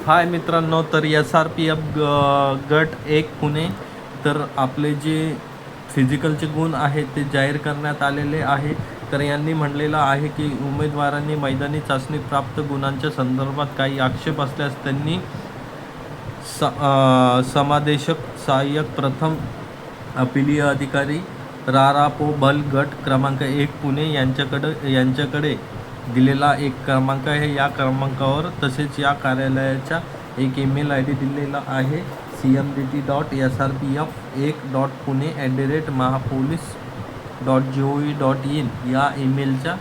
हाय मित्रांनो, तर SRPF गट 1 पुणे, तर आपले जे फिजिकलचे गुण आहेत ते जाहीर करण्यात आलेले आहे. तर यांनी म्हणलेलं आहे की उमेदवारांनी मैदानी चाचणी प्राप्त गुणांच्या संदर्भात काही आक्षेप असल्यास त्यांनी समादेशक सहाय्यक प्रथम अपिलीय अधिकारी रारापो बल गट क्रमांक 1 पुणे यांच्याकडे दिलेला एक क्रमांक आहे. या क्रमांकावर तसेच या कार्यालयाचा एक ईमेल ID दिलेला आहे cmdt.srpf1.pune@mahapolis.gov.in या ईमेलच्या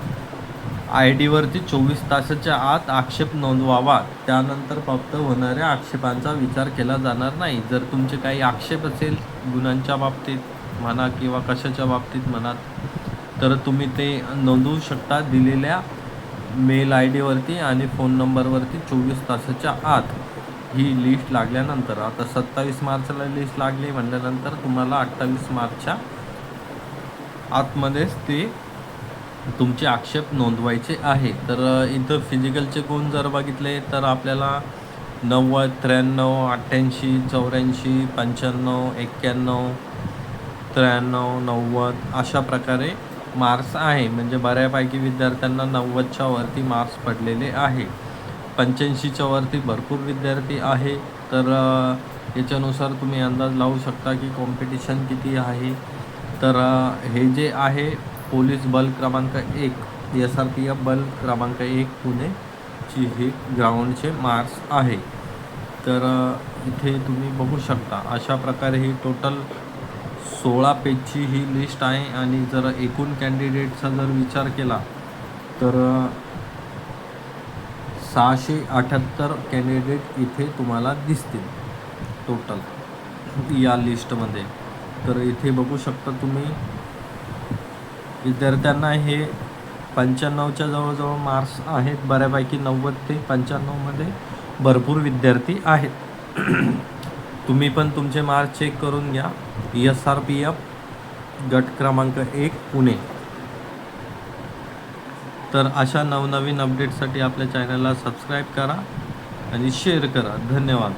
ID वरती 24 तासाच्या आत आक्षेप नोंदवावा. त्यानंतर प्राप्त होणाऱ्या आक्षेपांचा विचार केला जाणार नाही. जर तुमचे काही आक्षेप असेल गुन्ह्यांच्या बाबतीत म्हणा किंवा कशाच्या बाबतीत म्हणा, तर तुम्ही ते नोंदवू शकता दिलेल्या मेल ID वरती आणि फोन नंबरवरती 24 तासाच्या आत. ही लिस्ट लागल्यानंतर, आता 27 मार्चला लिस्ट लागली म्हटल्यानंतर तुम्हाला 28 मार्चच्या आतमध्येच ते तुमचे आक्षेप नोंदवायचे आहे. तर इथं फिजिकलचे गुण जर बघितले तर आपल्याला 90, 93, 88, 84, 95, 91, 93, 90 अशा प्रकारे मार्क्स आहे. म्हणजे बऱ्यापैकी विद्यार्थ्यांना 90च्या वरती मार्क्स पडलेले आहे. 85च्या वरती भरपूर विद्यार्थी आहे. तर याच्यानुसार तुम्ही अंदाज लावू शकता की कॉम्पिटिशन किती आहे. तर हे जे आहे पोलीस बल क्रमांक 1 SRPF बल क्रमांक 1 पुणेची हे ग्राउंडचे मार्क्स आहे. तर इथे तुम्ही बघू शकता अशा प्रकारे ही टोटल 16 पेजची ही लिस्ट आहे. आणि जर एकूण कॅन्डिडेटचा जर विचार केला तर 678 कॅन्डिडेट इथे तुम्हाला दिसतील टोटल या लिस्टमध्ये. तर इथे बघू शकता तुम्ही विद्यार्थ्यांना हे 95च्या जवळजवळ मार्क्स आहेत. बऱ्यापैकी 90 ते 95मध्ये भरपूर विद्यार्थी आहेत. तुम्ही पण तुमचे मार्क्स चेक करून घ्या. SRPF गट क्रमांक 1 पुणे. तर अशा नवनवीन अपडेटसाठी आपल्या चॅनलला सबस्क्राईब करा आणि शेअर करा. धन्यवाद.